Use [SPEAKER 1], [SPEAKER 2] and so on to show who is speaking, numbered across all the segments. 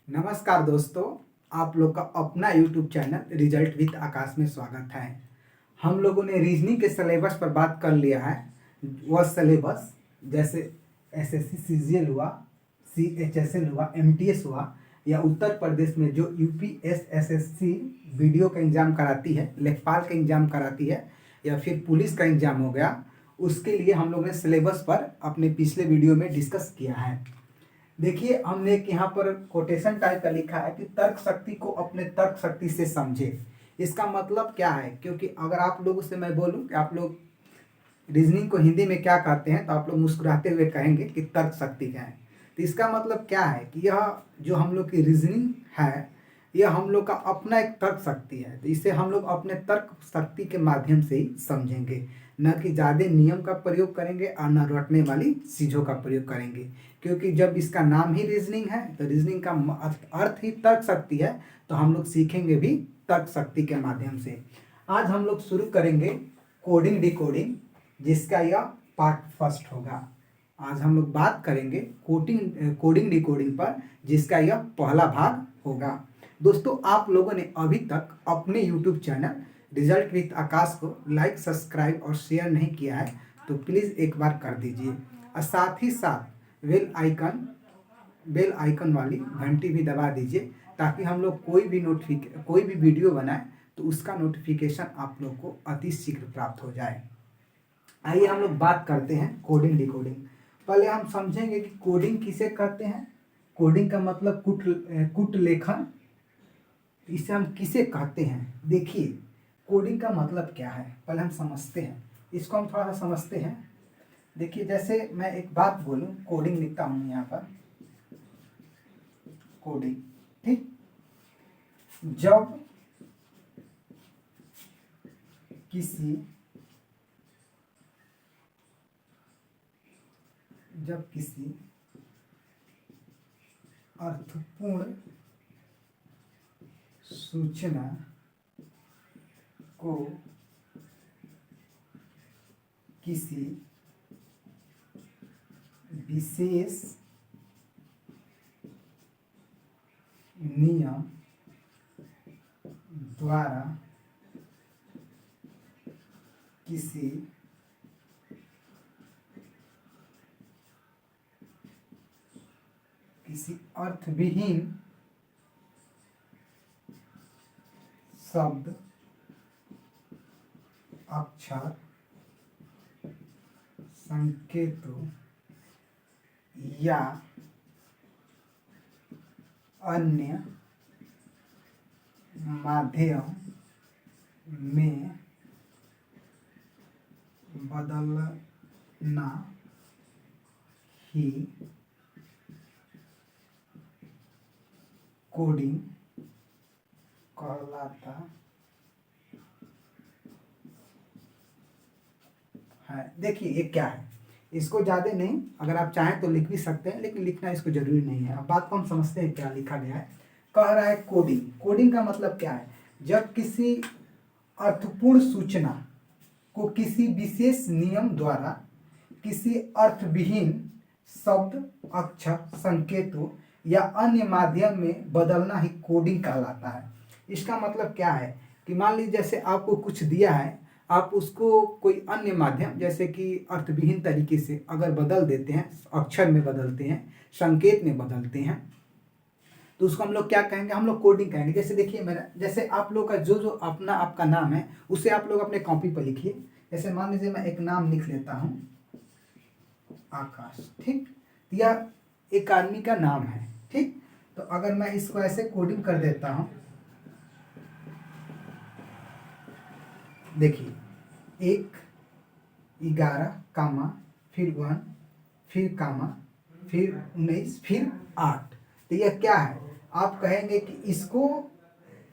[SPEAKER 1] नमस्कार दोस्तों, आप लोग का अपना YouTube चैनल रिजल्ट विद आकाश में स्वागत है। हम लोगों ने रीजनिंग के सिलेबस पर बात कर लिया है। वह सिलेबस जैसे एसएससी सीजीएल हुआ, सीएचएसएल हुआ, एमटीएस हुआ या उत्तर प्रदेश में जो यूपीएसएससी वीडियो का एग्ज़ाम कराती है, लेखपाल का एग्ज़ाम कराती है या फिर पुलिस का एग्ज़ाम हो गया, उसके लिए हम लोग ने सिलेबस पर अपने पिछले वीडियो में डिस्कस किया है। देखिए, हमने एक यहाँ पर कोटेशन टाइप का लिखा है कि तर्क शक्ति को अपने तर्क शक्ति से समझे। इसका मतलब क्या है? क्योंकि अगर आप लोगों से मैं बोलूं कि आप लोग रीजनिंग को हिंदी में क्या कहते हैं तो आप लोग मुस्कुराते हुए कहेंगे कि तर्क शक्ति का है। तो इसका मतलब क्या है कि यह जो हम लोग की रीजनिंग है, यह हम लोग का अपना एक तर्क शक्ति है। तो इसे हम लोग अपने तर्क शक्ति के माध्यम से ही समझेंगे, न कि ज़्यादा नियम का प्रयोग करेंगे और न रटने वाली चीज़ों का प्रयोग करेंगे। क्योंकि जब इसका नाम ही रीजनिंग है तो रीजनिंग का अर्थ ही तर्क शक्ति है, तो हम लोग सीखेंगे भी तर्क शक्ति के माध्यम से। आज हम लोग शुरू करेंगे कोडिंग डिकोडिंग, जिसका यह पार्ट फर्स्ट होगा। आज हम लोग बात करेंगे कोडिंग डिकोडिंग पर, जिसका यह पहला भाग होगा। दोस्तों, आप लोगों ने अभी तक अपने YouTube चैनल रिजल्ट विद आकाश को लाइक, सब्सक्राइब और शेयर नहीं किया है तो प्लीज़ एक बार कर दीजिए, और साथ ही साथ बेल आइकन वाली घंटी भी दबा दीजिए, ताकि हम लोग कोई भी वीडियो बनाए तो उसका नोटिफिकेशन आप लोग को अति शीघ्र प्राप्त हो जाए। आइए हम लोग बात करते हैं कोडिंग डिकोडिंग। पहले हम समझेंगे कि कोडिंग किसे कहते हैं। कोडिंग का मतलब कुट लेखन, इसे हम किसे कहते हैं। देखिए, कोडिंग का मतलब क्या है पहले हम समझते हैं, इसको हम थोड़ा सा समझते हैं। देखिए, जैसे मैं एक बात बोलूं, कोडिंग लिखता हूं यहाँ पर, कोडिंग, ठीक। जब किसी अर्थपूर्ण सूचना को किसी विशेष नियम द्वारा किसी अर्थविहीन शब्द, अक्षर, संकेतों या अन्य माध्यम में बदलना ही कोडिंग कहलाता है। देखिए, ये क्या है, इसको ज़्यादा नहीं, अगर आप चाहें तो लिख भी सकते हैं, लेकिन लिखना इसको जरूरी नहीं है। अब बात को हम समझते हैं क्या लिखा गया है। कह रहा है कोडिंग। कोडिंग का मतलब क्या है? जब किसी अर्थपूर्ण सूचना को किसी विशेष नियम द्वारा किसी अर्थविहीन शब्द, अक्षर, संकेतों या अन्य माध्यम में बदलना ही कोडिंग कहलाता है। इसका मतलब क्या है कि मान लीजिए जैसे आपको कुछ दिया है, आप उसको कोई अन्य माध्यम जैसे कि अर्थविहीन तरीके से अगर बदल देते हैं, अक्षर में बदलते हैं, संकेत में बदलते हैं, तो उसको हम लोग क्या कहेंगे? हम लोग कोडिंग कहेंगे। जैसे देखिए, मेरा जैसे आप लोग का जो आपका नाम है, उसे आप लोग अपने कॉपी पर लिखिए। जैसे मान लीजिए मैं एक नाम लिख लेता हूँ, आकाश, ठीक। यह एक आदमी का नाम है, ठीक। तो अगर मैं इसको ऐसे कोडिंग कर देता हूँ, देखिए 1, 11, कामा, फिर 1, फिर कामा, फिर 19, फिर 8। तो यह क्या है? आप कहेंगे कि इसको,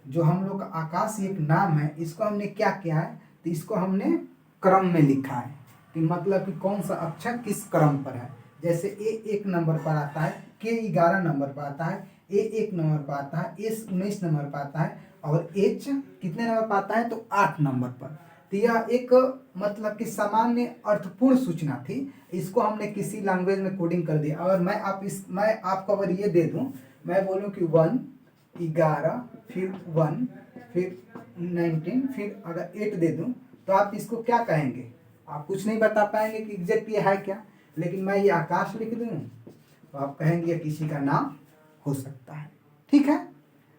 [SPEAKER 1] जो हम लोग का आकाश एक नाम है, इसको हमने क्या किया है? तो इसको हमने क्रम में लिखा है, कि मतलब कि कौन सा अक्षर किस क्रम पर है। जैसे ए 1 नंबर पर आता है, के 11 नंबर पर आता है, ए 1 नंबर पर आता है, एस 19 नंबर पर आता है, और एच कितने नंबर पर आता है? तो 8 नंबर पर। तो यह एक मतलब कि सामान्य अर्थपूर्ण सूचना थी, इसको हमने किसी लैंग्वेज में कोडिंग कर दिया। और मैं आपको अगर ये दे दूं मैं बोलूँ कि 1, 11, फिर 1, फिर 19, फिर अगर 8 दे दूँ तो आप इसको क्या कहेंगे? आप कुछ नहीं बता पाएंगे कि एग्जैक्ट ये है क्या। लेकिन मैं ये आकाश लिख दूँ तो आप कहेंगे किसी का नाम हो सकता है। ठीक है,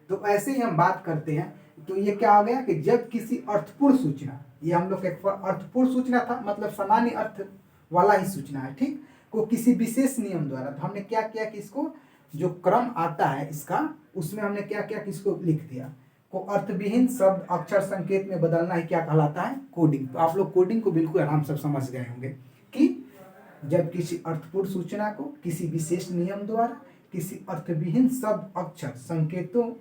[SPEAKER 1] तो ऐसे ही हम बात करते हैं। तो ये क्या हो गया कि जब किसी अर्थपूर्ण सूचना, ये हम लोग का अर्थपूर्ण सूचना था, मतलब सामान्य अर्थ वाला ही सूचना है, ठीक, को किसी विशेष नियम द्वारा, तो हमने क्या किया कि इसको जो क्रम आता है इसका, उसमें हमने क्या किया कि इसको लिख दिया को अर्थविहीन शब्द अक्षर संकेत में बदलना ही क्या कहलाता है? कोडिंग। तो आप लोग कोडिंग को बिल्कुल आराम से समझ गए होंगे कि जब किसी अर्थपूर्ण सूचना को किसी विशेष नियम द्वारा किसी अर्थविहीन शब्द अक्षर संकेतों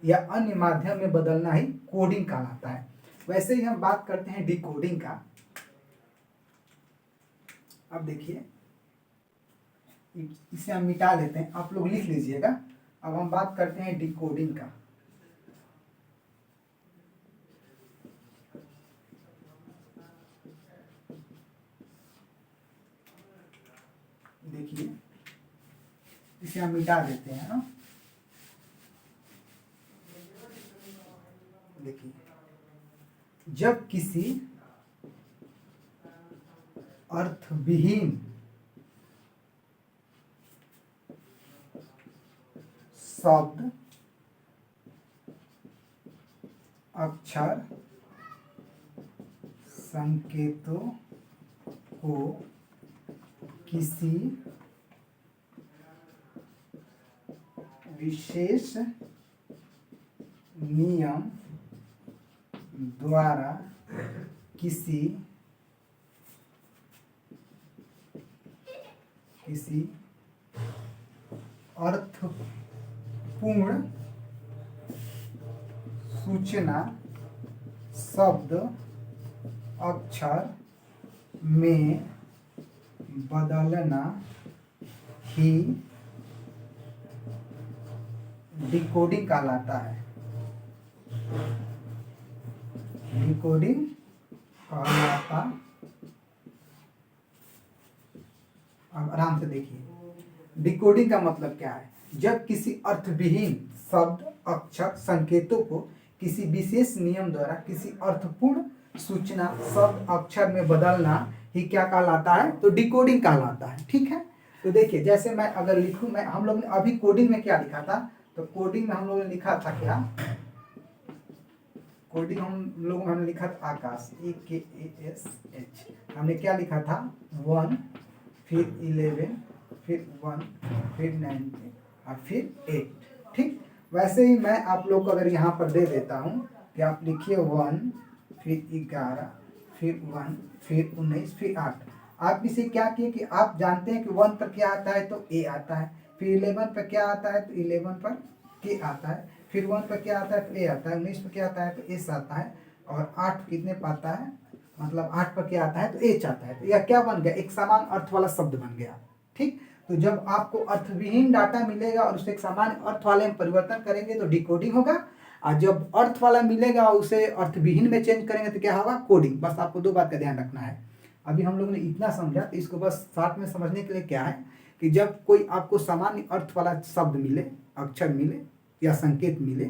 [SPEAKER 1] या अन्य माध्यम में बदलना ही कोडिंग कहलाता है। वैसे ही हम बात करते हैं डिकोडिंग का। अब देखिए, इसे हम मिटा लेते हैं, आप लोग लिख लीजिएगा। अब हम बात करते हैं डिकोडिंग का। देखिए, इसे हम मिटा देते हैं ना। देखिए, जब किसी अर्थविहीन शब्द अक्षर संकेतों को किसी विशेष नियम द्वारा किसी अर्थपूर्ण सूचना शब्द अक्षर में बदलना ही डिकोडिंग कहलाता है। डिकोडिंग कहलाता। अब आराम से देखिए, डिकोडिंग का मतलब क्या है? जब किसी अर्थविहीन शब्द अक्षर संकेतों को किसी विशेष नियम द्वारा किसी अर्थपूर्ण सूचना शब्द अक्षर में बदलना ही क्या कहलाता है? तो डिकोडिंग कहलाता है। ठीक है, तो देखिए, जैसे मैं अगर लिखूं, मैं हम लोग ने अभी कोडिंग में क्या लिखा था? तो कोडिंग में हम लोगों ने लिखा था क्या? कोडिंग हम लोगों हमने लिखा था आकाश, AKASH। हमने क्या लिखा था? 1, फिर 11, फिर 1, फिर 19 और फिर 8। ठीक, वैसे ही मैं आप लोग को अगर यहाँ पर दे देता हूँ कि आप लिखिए 1, फिर 11, फिर 1, फिर 19, फिर 8। आप इसे क्या किए कि आप जानते हैं कि 1 पर क्या आता है? तो A आता है। फिर 11 पर क्या आता है? तो 11 पर K आता है। फिर 1 पर क्या आता है? तो A आता है। 19 पर क्या आता है? तो S आता है। और 8 कितने पर आता है? मतलब 8 पर क्या आता है? तो H आता है। तो यह क्या बन गया? एक समान अर्थ वाला शब्द बन गया। ठीक, तो जब आपको अर्थविहीन डाटा मिलेगा और उसे एक सामान्य अर्थ वाले में परिवर्तन करेंगे तो डिकोडिंग होगा, और जब अर्थ वाला मिलेगा और उसे अर्थविहीन में चेंज करेंगे तो क्या होगा? कोडिंग। बस आपको दो बात का ध्यान रखना है। अभी हम लोगों ने इतना समझा, तो इसको बस साथ में समझने के लिए क्या है कि जब कोई आपको सामान्य अर्थ वाला शब्द मिले, अक्षर मिले या संकेत मिले,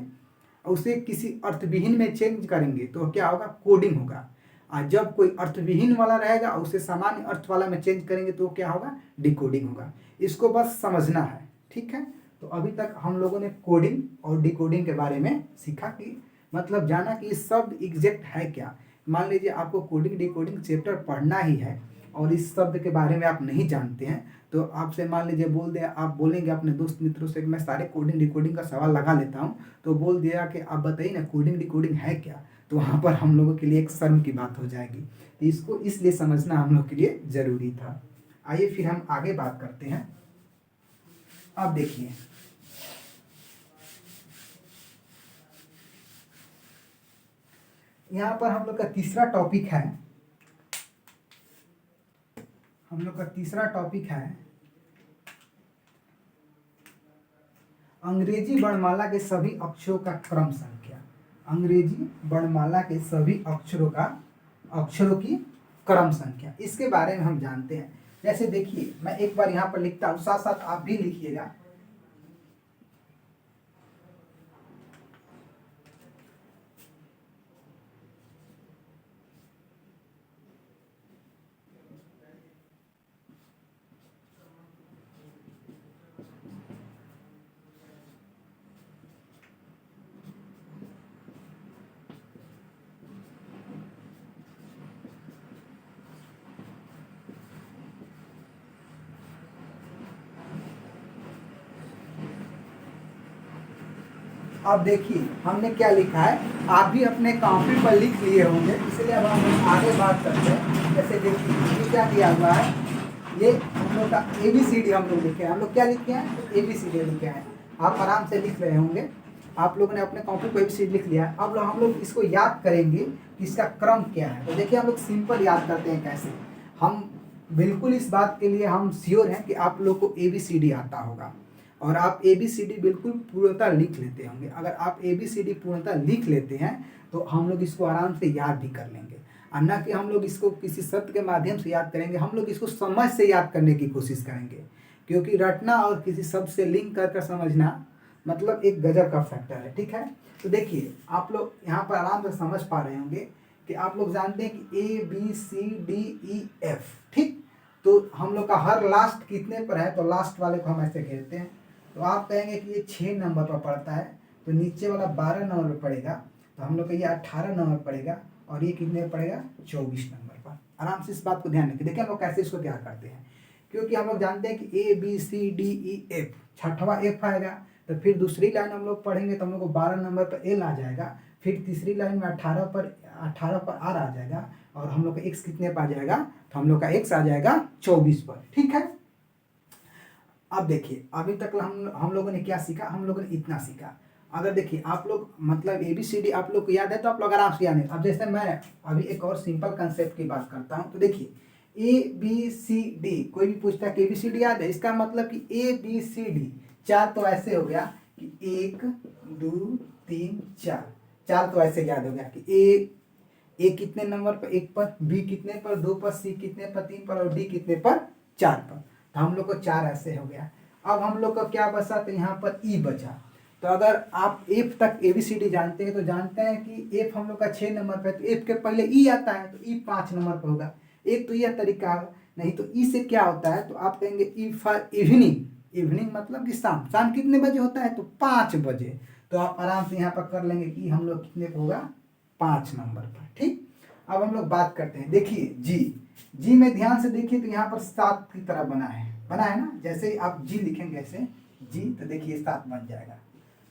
[SPEAKER 1] और उसे किसी अर्थविहीन में चेंज करेंगे तो क्या होगा? कोडिंग होगा। और जब कोई अर्थविहीन वाला रहेगा और उसे सामान्य अर्थ वाला में चेंज करेंगे तो क्या होगा? डिकोडिंग होगा। इसको बस समझना है। ठीक है, तो अभी तक हम लोगों ने कोडिंग और डिकोडिंग के बारे में सीखा, कि मतलब जाना कि इस शब्द एग्जैक्ट है क्या। मान लीजिए आपको कोडिंग डिकोडिंग चैप्टर पढ़ना ही है और इस शब्द के बारे में आप नहीं जानते हैं, तो आपसे मान लीजिए बोल दे, आप बोलेंगे अपने दोस्त मित्रों से कि मैं सारे कोडिंग डिकोडिंग का सवाल लगा लेता हूँ, तो बोल दिया कि आप बताइए ना कोडिंग डिकोडिंग है क्या, तो वहाँ पर हम लोगों के लिए एक शर्म की बात हो जाएगी। तो इसको इसलिए समझना हम लोग के लिए ज़रूरी था। आइए फिर हम आगे बात करते हैं। अब देखिए, यहाँ पर हम लोग का तीसरा टॉपिक है। हम लोग का तीसरा टॉपिक है अंग्रेजी वर्णमाला के सभी अक्षरों का क्रम संख्या। अंग्रेजी वर्णमाला के सभी अक्षरों की क्रम संख्या, इसके बारे में हम जानते हैं। जैसे देखिए, मैं एक बार यहाँ पर लिखता हूँ, साथ साथ आप भी लिखिएगा। अब देखिए हमने क्या लिखा है, आप भी अपने कॉपी पर लिख लिए होंगे, इसलिए अब हम आगे बात करते हैं। जैसे देखिए ये क्या दिया हुआ है, ये हम लोग का ABCD हम लोग लिखे हैं। हम लोग क्या लिखे हैं, तो ABCD लिखे हैं। आप आराम से लिख रहे होंगे, आप लोगों ने अपने कॉपी पर ABCD लिख लिया है। अब हम लोग इसको याद करेंगे कि इसका क्रम क्या है। तो देखिए हम लोग सिंपल याद करते हैं कैसे। हम बिल्कुल इस बात के लिए हम श्योर हैं कि आप लोग को ABCD आता होगा और आप ABCD बिल्कुल पूर्णतः लिख लेते होंगे। अगर आप ABCD पूर्णतः लिख लेते हैं तो हम लोग इसको आराम से याद भी कर लेंगे, और न कि हम लोग इसको किसी शब्द के माध्यम से याद करेंगे, हम लोग इसको समझ से याद करने की कोशिश करेंगे। क्योंकि रटना और किसी शब्द से लिंक कर समझना मतलब एक गजब का फैक्टर है, ठीक है। तो देखिए आप लोग यहाँ पर आराम से समझ पा रहे होंगे कि आप लोग जानते हैं कि ABCDEF, ठीक। तो हम लोग का हर लास्ट कितने पर है, तो लास्ट वाले को हम ऐसे घेरते हैं। तो आप कहेंगे कि ये 6 नंबर पर पड़ता है, तो नीचे वाला 12 नंबर पर पड़ेगा, तो हम लोग का ये 18 नंबर पड़ेगा, और ये कितने पर पड़ेगा, 24 नंबर पर। आराम से इस बात को ध्यान रखिए। देखिए हम लोग कैसे इसको तैयार करते हैं, क्योंकि हम लोग जानते हैं कि ABCDEF, छठवां F आएगा, तो फिर दूसरी लाइन हम लोग पढ़ेंगे तो हम लोग को 12 नंबर पर L आ जाएगा, फिर तीसरी लाइन में 18 पर R आ जाएगा, और हम लोग का X कितने पर आ जाएगा, तो हम लोग का X आ जाएगा 24 पर, ठीक है। अब देखिए अभी तक हम लोगों ने क्या सीखा, हम लोगों ने इतना सीखा। अगर देखिए आप लोग मतलब ABCD आप लोग को याद है तो आप लोग आराम से याद है। अब जैसे मैं अभी एक और सिंपल कंसेप्ट की बात करता हूँ, तो देखिए ABCD, कोई भी पूछता है कि ABCD याद है, इसका मतलब कि ABCD 4 तो ऐसे हो गया कि 1 2 3 4, 4 तो ऐसे याद हो गया कि ए कितने नंबर पर, 1 पर, B कितने पर, 2 पर, C कितने पर, 3 पर, और D कितने पर, 4 पर। तो हम लोग को 4 ऐसे हो गया। अब हम लोग का क्या बचा, तो यहाँ पर E बचा। तो अगर आप F तक ABCD जानते हैं तो जानते हैं कि F हम लोग का 6 नंबर पर है, तो F के पहले E आता है, तो E 5 नंबर पर होगा। एक तो यह तरीका है, नहीं तो E से क्या होता है, तो आप कहेंगे E फॉर इवनिंग। इवनिंग मतलब कि शाम, शाम कितने बजे होता है, तो 5 बजे। तो आप आराम से यहाँ पर कर लेंगे कि हम लोग कितने पर होगा, 5 नंबर पर, ठीक। अब हम लोग बात करते हैं, देखिए जी में ध्यान से देखिए तो यहाँ पर 7 की तरह बना है ना। जैसे ही आप जी लिखेंगे ऐसे जी, तो देखिए 7 बन जाएगा।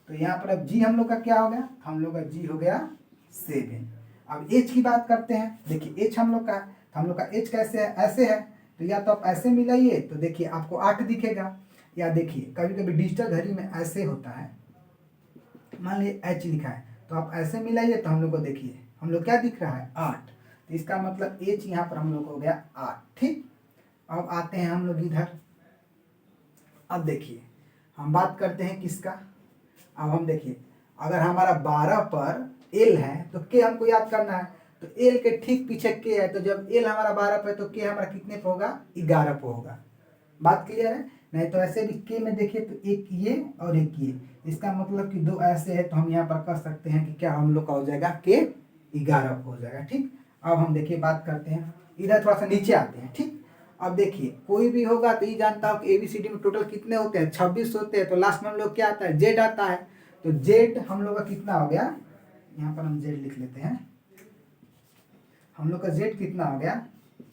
[SPEAKER 1] तो यहाँ पर अब जी हम लोग का क्या हो गया, हम लोग का जी हो गया 7। अब एच की बात करते हैं, देखिए एच हम लोग का, तो हम लोग का एच कैसे है, ऐसे है, तो या तो आप ऐसे मिलाइए तो देखिए आपको 8 दिखेगा, या देखिए कभी कभी डिजिटल घड़ी में ऐसे होता है, मान लीजिए एच लिखा है तो आप ऐसे मिलाइए तो हम लोग को देखिए हम लोग क्या दिख रहा है, 8। तो इसका मतलब एच यहाँ पर हम लोग को हो गया 8, ठीक। अब आते हैं हम लोग इधर। अब देखिए हम बात करते हैं किसका, अब हम देखिए अगर हमारा 12 पर एल है तो के हमको याद करना है, तो एल के ठीक पीछे के है, तो जब एल हमारा 12 पर है तो के हमारा कितने पे होगा, 11 पे होगा। बात क्लियर है, नहीं तो ऐसे भी के में देखिए तो एक ये और एक ये, इसका मतलब कि 2 ऐसे है, तो हम यहाँ पर कर सकते हैं कि क्या हम लोग का हो जाएगा के 11 हो जाएगा, ठीक। अब हम देखिए बात करते हैं इधर, थोड़ा सा नीचे आते हैं, ठीक। अब देखिए कोई भी होगा तो ये जानता हो कि ABCD में टोटल कितने होते हैं, 26 होते हैं, तो लास्ट में हम लोग क्या आता है, जेड आता है। तो जेड हम लोग का कितना हो गया, यहाँ पर हम जेड लिख लेते हैं, हम लोग का जेड कितना हो गया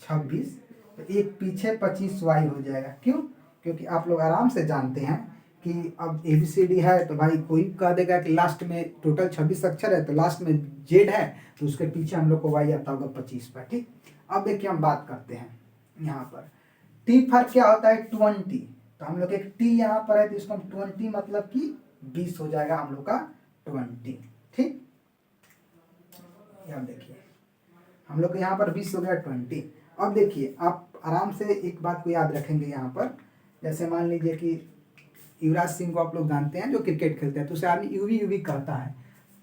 [SPEAKER 1] 26। तो एक पीछे 25y हो जाएगा, क्यों, क्योंकि आप लोग आराम से जानते हैं कि अब ABCD है तो भाई कोई कह देगा कि लास्ट में टोटल 26 अक्षर है तो लास्ट में जेड है, तो उसके पीछे हम लोग को y आता होगा 25 पर, ठीक। अब देखिए हम बात करते हैं यहाँ पर टी फॉर क्या होता है, 20। तो हम लोग एक टी यहाँ पर है तो इसको हम 20 मतलब कि 20 हो जाएगा हम लोग का 20, ठीक। यहाँ देखिए हम लोग को यहाँ पर 20 हो गया 20। अब देखिए आप आराम से एक बात को याद रखेंगे यहाँ पर, जैसे मान लीजिए कि युवराज सिंह को आप लोग जानते हैं जो क्रिकेट खेलते हैं, तो उसे आदमी यूवी कहता है।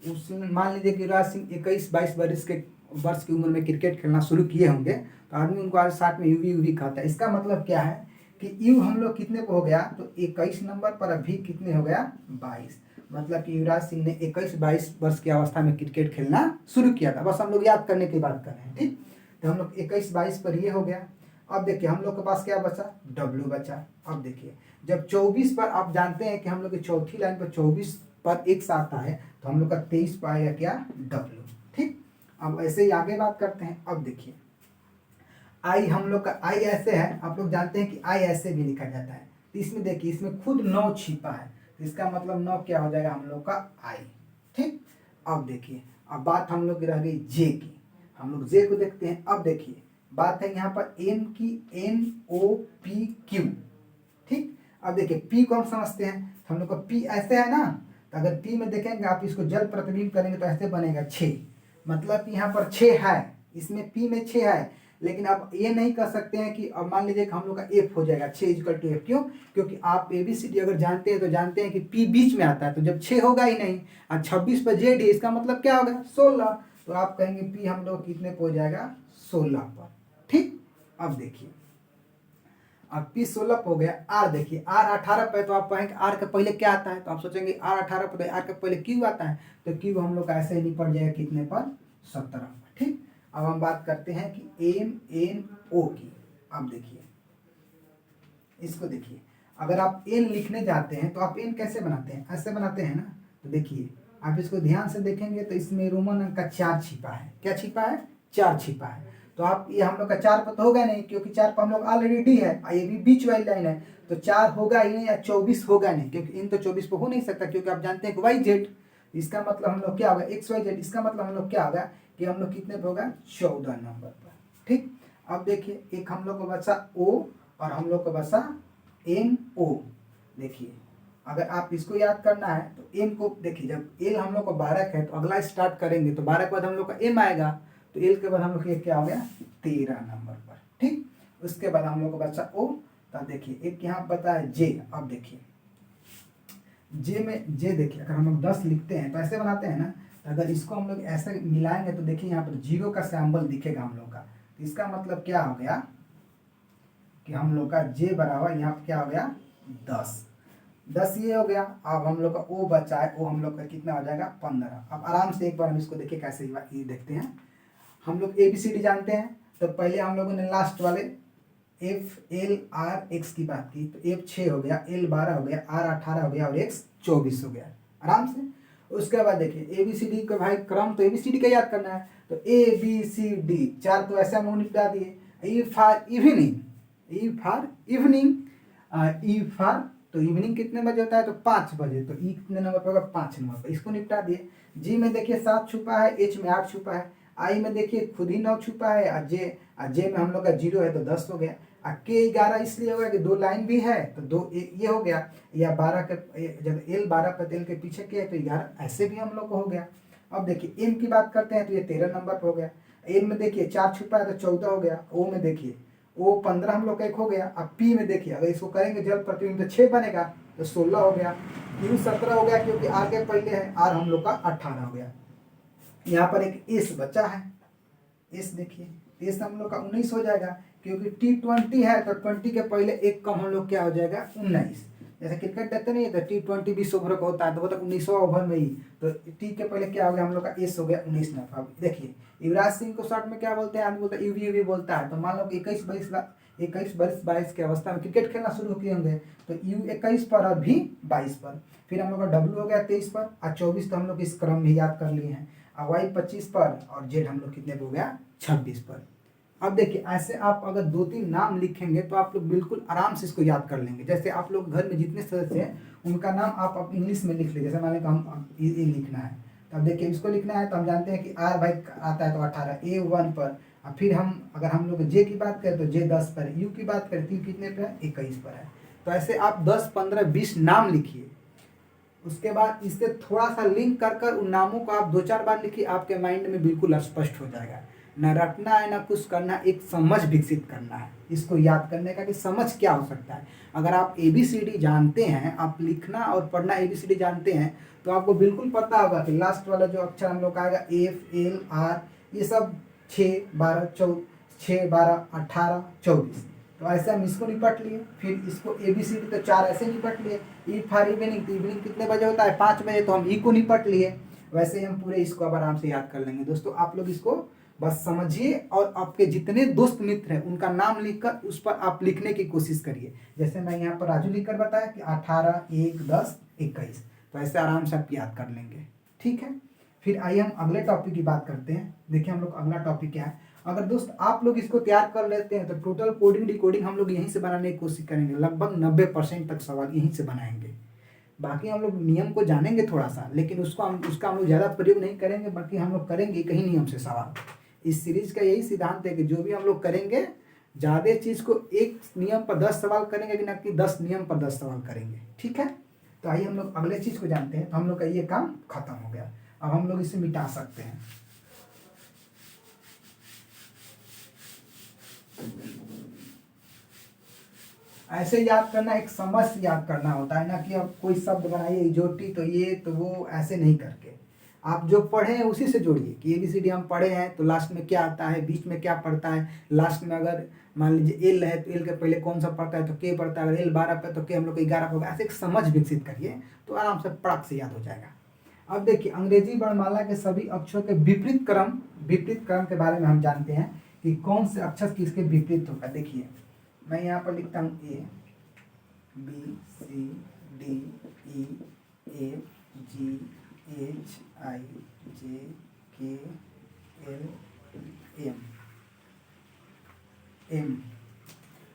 [SPEAKER 1] उसमें मान लीजिए कि युवराज सिंह 21-22 वर्ष की उम्र में क्रिकेट खेलना शुरू किए होंगे, तो आदमी उनको आज साथ में यूवी कहता है। इसका मतलब क्या है कि यू हम लोग कितने को हो गया, तो 21 नंबर पर, अभी कितने हो गया 22, मतलब कि युवराज सिंह ने 21-22 वर्ष की अवस्था में क्रिकेट खेलना शुरू किया था। बस हम लोग याद करने की बात कर रहे हैं, ठीक। तो हम लोग 21-22 पर ये हो गया। अब देखिए हम लोग के पास क्या बचा, डब्ल्यू बचा। अब देखिए जब 24 पर आप जानते हैं कि हम लोग की चौथी लाइन पर 24 पर एक आता है, तो हम लोग का 23 पर आएगा क्या, डब्ल्यू, ठीक। अब ऐसे ही आगे बात करते हैं। अब देखिए आई हम लोग का आई ऐसे है, आप लोग जानते हैं कि आई ऐसे भी लिखा जाता है, तो इसमें देखिए इसमें खुद 9 छिपा है, इसका मतलब 9 क्या हो जाएगा हम लोग का आई। ठीक, अब देखिए, अब बात हम लोग की रह गई जे की, हम लोग जे को देखते हैं। अब देखिए बात है यहाँ पर एम की, NOPQ। ठीक, अब देखिए पी को हम समझते हैं, तो हम लोग का पी ऐसे है ना, तो अगर पी में देखेंगे आप इसको जल प्रतिबिंब करेंगे तो ऐसे बनेगा 6, मतलब कि यहाँ पर 6 है, इसमें पी में 6 है। लेकिन आप ये नहीं कर सकते हैं कि अब मान लीजिए कि हम लोग का एफ हो जाएगा 6 इक्वल टू एफ। क्यों? क्योंकि आप ABCD अगर जानते हैं तो जानते हैं कि पी बीच में आता है, तो जब 6 होगा ही नहीं, और 26 पर जेड है, इसका मतलब क्या होगा 16, तो आप कहेंगे पी हम लोग कितने पर हो जाएगा 16 पर। ठीक, अब देखिए अब पी 16 हो गया। आर देखिए, आर 18 पे, तो आप कहेंगे आर के पहले क्या आता है, तो आप सोचेंगे आर 18 पे, तो आर के पहले क्यू आता है, तो क्यू हम लोग का ऐसे ही निपट जाएगा कितने पर 17 पर। ठीक, अब हम बात करते हैं कि MNO की। अब देखिए इसको देखिए, अगर आप एन लिखने जाते हैं तो आप एन कैसे बनाते हैं, ऐसे बनाते हैं ना, तो देखिए आप इसको ध्यान से देखेंगे तो इसमें रोमन अंक का 4 छिपा है। क्या छिपा है? 4 छिपा है। तो आप ये हम लोग का 4 पर तो होगा नहीं, क्योंकि 4 पर हम लोग ऑलरेडी डी है, ये भी बीच वाली लाइन है, तो 4 होगा ही नहीं, या 24 होगा नहीं, क्योंकि इन तो 24 पर हो नहीं सकता, क्योंकि आप जानते हैं कि YZ, इसका मतलब हम लोग क्या होगा XYZ, इसका मतलब हम लोग क्या होगा कि हम लोग कितने पर होगा 14 नंबर पर। ठीक, अब देखिए एक हम लोग को बचा O और हम लोग को बचा MO। देखिए अगर आप इसको याद करना है तो एम को देखिए, जब एल हम लोग को 12 है तो अगला स्टार्ट करेंगे तो 12 के बाद हम लोग का एम आएगा, तो एल के बाद हम लोग क्या हो गया 13 नंबर पर। ठीक, उसके बाद हम लोग को बचा ओ, तो देखिए एक यहाँ पता है जे। अब देखिए जे में जे देखिए, अगर हम लोग 10 लिखते हैं तो ऐसे बनाते हैं ना, तो अगर इसको हम लोग ऐसे मिलाएंगे तो देखिए यहाँ पर 0 का सैम्बल दिखेगा हम लोग का, तो इसका मतलब क्या हो गया कि हम लोग का जे बराबर यहाँ पर क्या हो गया 10 ये हो गया। अब हम लोग का ओ बचा है, ओ हम लोग का कितना हो जाएगा 15। अब आराम से एक बार हम इसको देखिए कैसे ये देखते हैं। हम लोग ABCD जानते हैं, तो पहले हम लोगों ने लास्ट वाले FLRX की बात की, तो F 6 हो गया, L 12 हो गया, R 18 हो गया और X 24 हो गया आराम से। उसके बाद देखिए ABCD का भाई क्रम तो ABCD का याद करना है, तो ABCD 4 तो ऐसे हम लोग निपटा दिए। E for evening, E for evening, E for तो इवनिंग कितने बजे होता है तो 5 बजे, तो ई कितने नंबर पर होगा 5 नंबर पर, इसको निपटा दिए। जी में देखिए 7 छुपा है, एच में 8 छुपा है, आई में देखिए खुद ही 9 छुपा है, और जे में हम लोग का 0 है तो 10 हो गया, और के 11 इसलिए हो गया कि 2 लाइन भी है तो 2 ये हो गया, या 12 के जब एल 12 पर एल के पीछे के है तो 11 ऐसे भी हम लोग को हो गया। अब देखिए एम की बात करते हैं तो ये 13 नंबर पर हो गया, एन में देखिए 4 छुपा है तो 14 हो गया, ओ में देखिए वो 15 हम लोग का एक हो गया। अब पी में देखिए अगर इसको करेंगे जल प्रतिबिंब तो 6 बनेगा, तो 16 हो गया। क्यू 17 हो गया क्योंकि आर के पहले है, आर हम लोग का 18 हो गया। यहाँ पर एक एस बचा है, एस देखिए एस हम लोग का 19 हो जाएगा, क्योंकि T20 है तो 20 के पहले एक कम हम लोग क्या हो जाएगा 19। जैसे क्रिकेट देखते नहीं है तो T20 20 ओवर का होता है, तो वो तक 19वां ओवर में ही, तो टी के पहले क्या हो गया हम लोग का एस हो गया 19 नंबर। अब देखिए युवराज सिंह को शॉर्ट में क्या बोलते हैं, आदमी बोलता है यूवी बोलता है, तो मान लो कि 21 की अवस्था में क्रिकेट खेलना शुरू किए होंगे, तो U21 पर और भी 22 पर, फिर हम लोग का डब्ल्यू हो गया 23 पर, और 24 तो हम लोग इस क्रम में याद कर लिए हैं, और वाई 25 पर, और जेड हम लोग कितने पर हो गया 26 पर। अब देखिए ऐसे आप अगर 2-3 नाम लिखेंगे तो आप लोग बिल्कुल आराम से इसको याद कर लेंगे। जैसे आप लोग घर में जितने सदस्य हैं उनका नाम आप इंग्लिश में लिख लीजिए, जैसे मान लें कि हम ये लिखना है, तो अब देखिए इसको लिखना है, तो हम जानते हैं कि आर भाई आता है तो 18, A1 पर, और फिर हम अगर हम लोग जे की बात करें तो जे 10 पर है, यू की बात करें तो यू कितने पर है 21 पर है। तो ऐसे आप 10, 15, 20 नाम लिखिए, उसके बाद इससे थोड़ा सा लिंक कर कर उन नामों को आप 2-4 बार लिखिए, आपके माइंड में बिल्कुल स्पष्ट हो जाएगा। न रटना है ना कुछ करना, एक समझ विकसित करना है इसको याद करने का कि समझ क्या हो सकता है। अगर आप ABCD जानते हैं, आप लिखना और पढ़ना ABCD जानते हैं, तो आपको बिल्कुल पता होगा कि लास्ट वाला जो अक्षर हम लोग का आएगा FLR, ये सब 6, 12, 18, 24, तो ऐसे हम इसको निपट लिए। फिर इसको ABCD तो 4 ऐसे निपट लिए। ई फॉर इवनिंग, तो इवनिंग कितने बजे होता है 5 बजे, तो हम ई को निपट लिए। वैसे हम पूरे इसको अब आराम से याद कर लेंगे। दोस्तों आप लोग इसको बस समझिए, और आपके जितने दोस्त मित्र हैं उनका नाम लिखकर उस पर आप लिखने की कोशिश करिए। जैसे मैं यहाँ पर राजू लिखकर बताया कि 18, 1, 10, 21, तो ऐसे आराम से आप याद कर लेंगे। ठीक है, फिर आइए हम अगले टॉपिक की बात करते हैं। देखिए हम लोग अगला टॉपिक क्या है। अगर दोस्त आप लोग इसको तैयार कर लेते हैं तो टोटल कोडिंग डिकोडिंग हम लोग यहीं से बनाने की कोशिश करेंगे, लगभग 90% तक सवाल यहीं से बनाएंगे। बाकी हम लोग नियम को जानेंगे थोड़ा सा, लेकिन उसका हम लोग ज़्यादा प्रयोग नहीं करेंगे, बाकी हम लोग करेंगे कहीं नियम से सवाल। इस सीरीज का यही सिद्धांत है कि जो भी हम लोग करेंगे ज़्यादा चीज़ को एक नियम पर 10 सवाल करेंगे, कि ना कि 10 नियम पर 10 सवाल करेंगे। ठीक है, तो आइए हम लोग अगले चीज़ को जानते हैं। तो हम लोग का ये काम खत्म हो गया, अब हम लोग इसे मिटा सकते हैं। ऐसे याद करना, एक समझ से याद करना होता है ना, कि अब कोई शब्द बनाइए इजोटी तो ये तो वो, ऐसे नहीं करके आप जो पढ़े हैं उसी से जोड़िए कि ABCD हम पढ़े हैं तो लास्ट में क्या आता है, बीच में क्या पड़ता है, लास्ट में अगर मान लीजिए एल है तो एल के पहले कौन सा पड़ता है तो के पड़ता है, अगर एल 12 पे तो के हम लोग 11 पे होगा। ऐसे एक समझ विकसित करिए तो आराम से पड़क से याद हो जाएगा। अब देखिए, अंग्रेजी वर्णमाला के सभी अक्षरों के विपरीत क्रम के बारे में हम जानते हैं कि कौन से अक्षर किसके विपरीत होगा। देखिए मैं यहाँ पर लिखता हूँ ABCDEFGHIJKLM।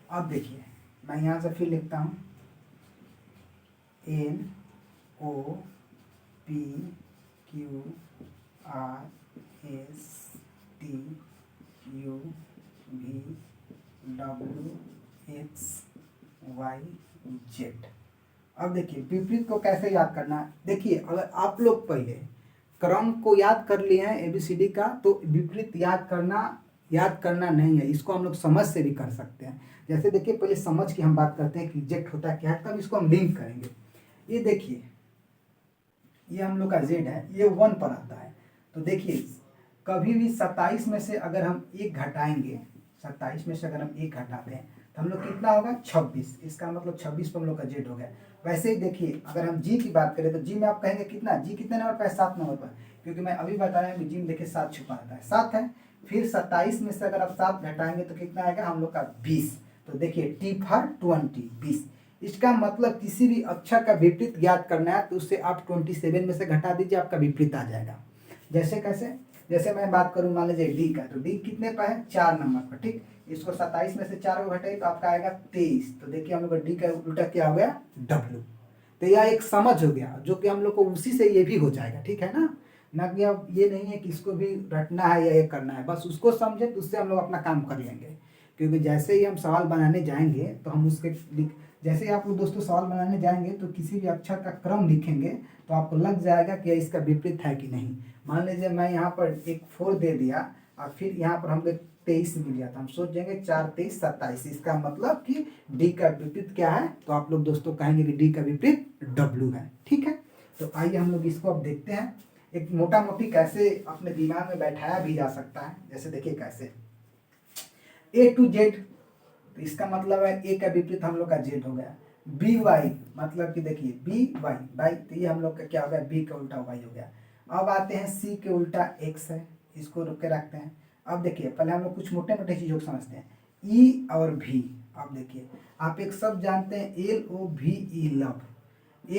[SPEAKER 1] अब देखिए मैं यहाँ से फिर लिखता हूँ NOPQRSTUVWXYZ। अब देखिए विपरीत को कैसे याद करना है। देखिए अगर आप लोग पहले क्रम को याद कर लिए हैं ABCD का, तो विपरीत याद करना नहीं है, इसको हम लोग समझ से भी कर सकते हैं। जैसे देखिए पहले समझ की हम बात करते हैं कि एग्जैक्ट होता क्या है, तब इसको हम लिंक करेंगे। ये देखिए ये हम लोग का Z है, ये 1 पर आता है, तो देखिए कभी भी 27 में से अगर हम एक घटाएंगे, 27 में से अगर हम एक घटाते हैं तो हम लोग कितना होगा 26, इसका मतलब 26 पर हम लोग का Z हो गया। वैसे ही देखिए अगर हम G की बात करें तो G में आप कहेंगे कितना, G कितने नंबर पर है, 7 नंबर पर, क्योंकि मैं अभी बता रहा हूँ कि G में देखिए 7 छुपा रहता है, 7 है। फिर 27 में से अगर आप 7 घटाएंगे तो कितना आएगा हम लोग का 20, तो देखिए T फॉर 20, 20। इसका मतलब किसी भी अक्षर का विपरीत ज्ञात करना है तो उससे आप 27 में से घटा दीजिए, आपका विपरीत आ जाएगा। जैसे कैसे, जैसे मैं बात करूँ मान लीजिए D का, तो D कितने पर है, 4 नंबर पर, ठीक। इसको 27 में से 4 को घटाइए तो आपका आएगा 23, तो देखिए हम लोग D का उल्टा क्या हो गया, W। तो यह एक समझ हो गया, जो कि हम लोग को उसी से ये भी हो जाएगा, ठीक है ना कि अब ये नहीं है कि इसको भी रटना है या ये करना है, बस उसको समझे तो उससे हम लोग अपना काम कर लेंगे। क्योंकि जैसे ही हम सवाल बनाने जाएंगे तो हम उसके जैसे ही आप लोग दोस्तों सवाल बनाने जाएंगे तो किसी भी अक्षर का क्रम लिखेंगे तो आपको लग जाएगा कि इसका विपरीत है कि नहीं। मान लीजिए मैं यहाँ पर एक 4 दे दिया और फिर यहाँ पर हमको 23 मिल गया, तो हम सोच जाएंगे 4 23 27, इसका मतलब कि D का विपरीत क्या है, तो आप लोग दोस्तों कहेंगे कि D का विपरीत W है, ठीक है। तो आइए हम लोग इसको अब देखते हैं, एक मोटा मोटी कैसे अपने दिमाग में बैठाया भी जा सकता है। जैसे देखिए कैसे A to Z, तो इसका मतलब है A का विपरीत हम लोग का Z हो गया। BY मतलब कि देखिए BY, तो ये हम लोग का क्या हो गया, B का उल्टा Y हो गया। अब आते हैं C के उल्टा X है, इसको रुक के रखते हैं। अब देखिए पहले हम लोग कुछ मोटे मोटे चीज़ों को समझते हैं, E और V। अब देखिए आप एक शब्द जानते हैं LOVE, लव।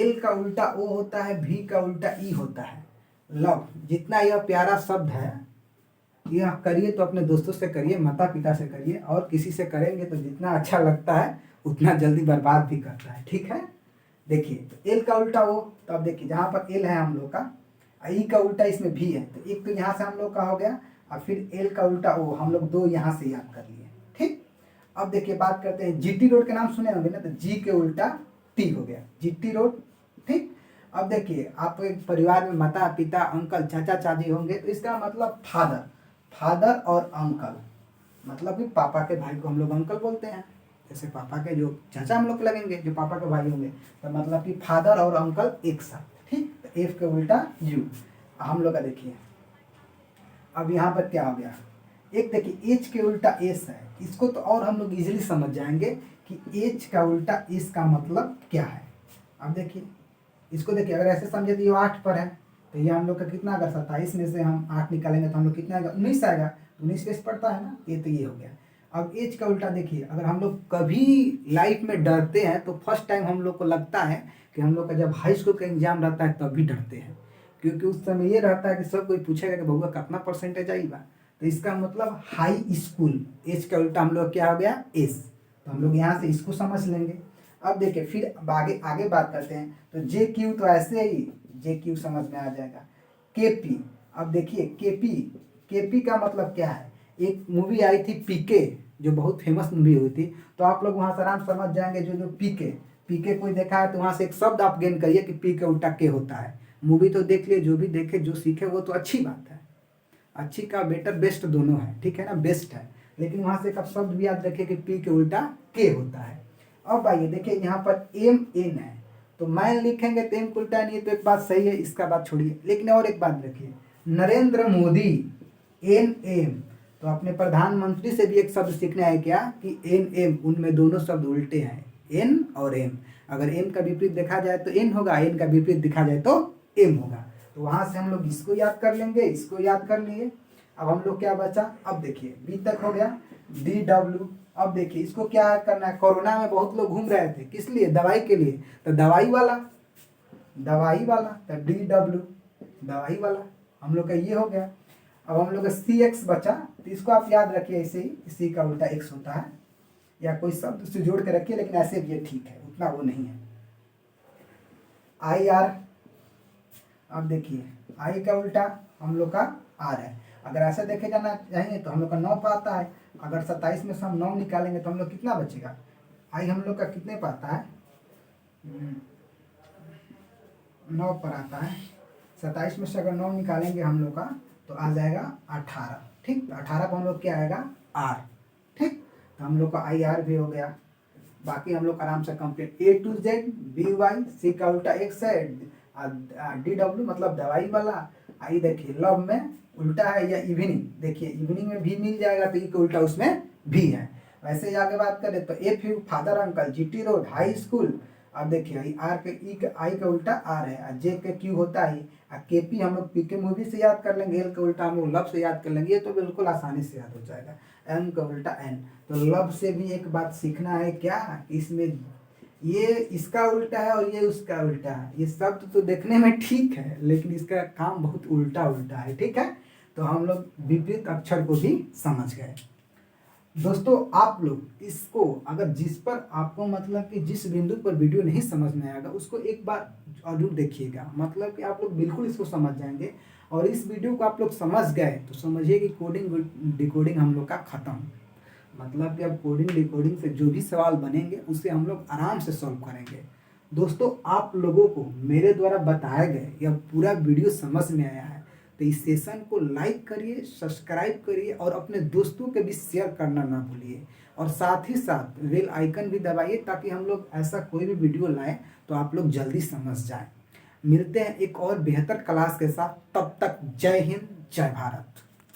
[SPEAKER 1] L का उल्टा O होता है, V का उल्टा E होता है, लव। जितना यह प्यारा शब्द है, यह करिए तो अपने दोस्तों से करिए, माता पिता से करिए, और किसी से करेंगे तो जितना अच्छा लगता है उतना जल्दी बर्बाद भी करता है, ठीक है। देखिए तो एल का उल्टा वो, तो अब देखिए जहाँ पर एल है हम लोग का, ई का उल्टा इसमें भी है, तो एक तो यहाँ से हम लोग का हो गया, और फिर एल का उल्टा ओ, हम लोग 2 यहाँ से याद कर लिए, ठीक। अब देखिए बात करते हैं GT रोड के नाम सुने होंगे ना, तो जी के उल्टा टी हो गया, GT रोड, ठीक। अब देखिए आप एक परिवार में माता पिता अंकल चाचा चाची होंगे, तो इसका मतलब फादर और अंकल, मतलब कि पापा के भाई को हम लोग अंकल बोलते हैं। जैसे पापा के जो चाचा हम लोग लगेंगे, जो पापा के भाई होंगे, तो मतलब कि फादर और अंकल एक साथ, ठीक। तो एफ के उल्टा यू हम लोग का देखिए। अब यहाँ पर क्या हो गया, एक देखिए एच के उल्टा एस है, इसको तो और हम लोग इजीली समझ जाएंगे कि एच का उल्टा एस का मतलब क्या है। अब देखिए इसको देखिए, अगर ऐसे समझे तो ये 8 पर है, तो ये हम लोग का कितना, अगर 27 में से हम 8 निकालेंगे तो हम लोग कितना आएगा, 19 आएगा, 19 बेस पड़ता है ना, ये तो ये हो गया। अब एज का उल्टा देखिए, अगर हम लोग कभी लाइफ में डरते हैं तो फर्स्ट टाइम हम लोग को लगता है कि हम लोग का जब हाई स्कूल का एग्जाम रहता है तब भी डरते हैं, क्योंकि उस समय ये रहता है कि सब कोई पूछेगा कि बउआ कितना परसेंटेज आएगा, तो इसका मतलब हाई स्कूल। एज का उल्टा हम लोग क्या हो गया, एस, तो हम लोग यहाँ से इसको समझ लेंगे। अब देखिए फिर आगे आगे बात करते हैं। तो जे क्यू तो ऐसे ही जे क्यू समझ में आ जाएगा। के पी, अब देखिए के पी का मतलब क्या है। एक मूवी आई थी पीके, जो बहुत फेमस मूवी हुई थी, तो आप लोग वहाँ से आराम समझ जाएंगे। जो जो पीके पीके कोई देखा है तो वहाँ से एक शब्द आप गेन करिए कि पी के उल्टा के होता है। मूवी तो देख लिए, जो भी देखे जो सीखे वो तो अच्छी बात है, अच्छी का बेटर बेस्ट दोनों है, ठीक है ना, बेस्ट है। लेकिन वहाँ से एक आप शब्द भी याद रखिए कि पी के उल्टा के होता है। अब आइए देखिए यहाँ पर एम एन है, तो मैन लिखेंगे तो एम को उल्टा नहीं है, तो एक बात सही है, इसका बात छोड़िए। लेकिन और एक बात रखिए, नरेंद्र मोदी एन एम, तो अपने प्रधानमंत्री से भी एक शब्द सीखना है क्या कि एन एम, उनमें दोनों शब्द उल्टे हैं, एन और एम। अगर एम का विपरीत देखा जाए तो एन होगा, एन का विपरीत देखा जाए तो एम होगा। तो वहां से हम लोग इसको याद कर लेंगे, इसको याद कर लिए। अब हम लोग क्या बचा, अब देखिए बी तक हो गया, डी डब्ल्यू। अब देखिए इसको क्या याद करना है, कोरोना में बहुत लोग घूम रहे थे, किस लिए, दवाई के लिए, तो दवाई वाला तो डी डब्ल्यू, दवाई वाला हम लोग का ये हो गया। अब हम लोग का सी एक्स बचा, तो इसको आप याद रखिए ऐसे ही, सी का उल्टा एक्स होता है, या कोई शब्द उससे जोड़ के रखिए, लेकिन ऐसे भी ये ठीक है, उतना वो नहीं है। आई आर, अब देखिए आई का उल्टा हम लोग का आर है। अगर ऐसे देखे जाना चाहिए तो हम लोग का 9 पर आता है। अगर 27 में से हम 9 निकालेंगे तो हम लोग कितना बचेगा, आई हम लोग का कितने पर आता है, 9 पर आता है। 27 में से अगर 9 निकालेंगे हम लोग का तो आ जाएगा 18, ठीक। तो 18 पर हम लोग क्या आएगा, आर, ठीक। तो हम लोग का आई आर भी हो गया। बाकी हम लोग आराम से complete, A to Z B Y, C का उल्टा एक्स है, डी डब्ल्यू मतलब दवाई वाला। आई देखिए लव में उल्टा है, या इवनिंग, देखिए इवनिंग में भी मिल जाएगा तो ई का उल्टा उसमें भी है। वैसे ही आगे बात करें तो F you father uncle, GT road high school. अब देखिए आर के ई का, आई का उल्टा आर है, जे के क्यू होता है, के पी हम लोग पी के मूवी से याद कर लेंगे, एल का उल्टा हम लोग लव से याद कर लेंगे, ये तो बिल्कुल आसानी से याद हो जाएगा। एम का उल्टा एन, तो लव से भी एक बात सीखना है क्या, इसमें ये इसका उल्टा है और ये उसका उल्टा है। ये शब्द तो देखने में ठीक है लेकिन इसका काम बहुत उल्टा उल्टा है, ठीक है। तो हम लोग विपरीत अक्षर को भी समझ गए। दोस्तों आप लोग इसको, अगर जिस पर आपको मतलब कि जिस बिंदु पर वीडियो नहीं समझ में आएगा उसको एक बार जरूर देखिएगा, मतलब कि आप लोग बिल्कुल इसको समझ जाएंगे। और इस वीडियो को आप लोग समझ गए तो समझिए कि कोडिंग डिकोडिंग हम लोग का खत्म। मतलब कि अब कोडिंग डिकोडिंग से जो भी सवाल बनेंगे उसे हम लोग आराम से सॉल्व करेंगे। दोस्तों आप लोगों को मेरे द्वारा बताए गए यह पूरा वीडियो समझ में आया है तो इस सेशन को लाइक करिए, सब्सक्राइब करिए और अपने दोस्तों के भी शेयर करना ना भूलिए। और साथ ही साथ बेल आइकन भी दबाइए ताकि हम लोग ऐसा कोई भी वीडियो लाएं तो आप लोग जल्दी समझ जाएं। मिलते हैं एक और बेहतर क्लास के साथ, तब तक जय हिंद जय भारत।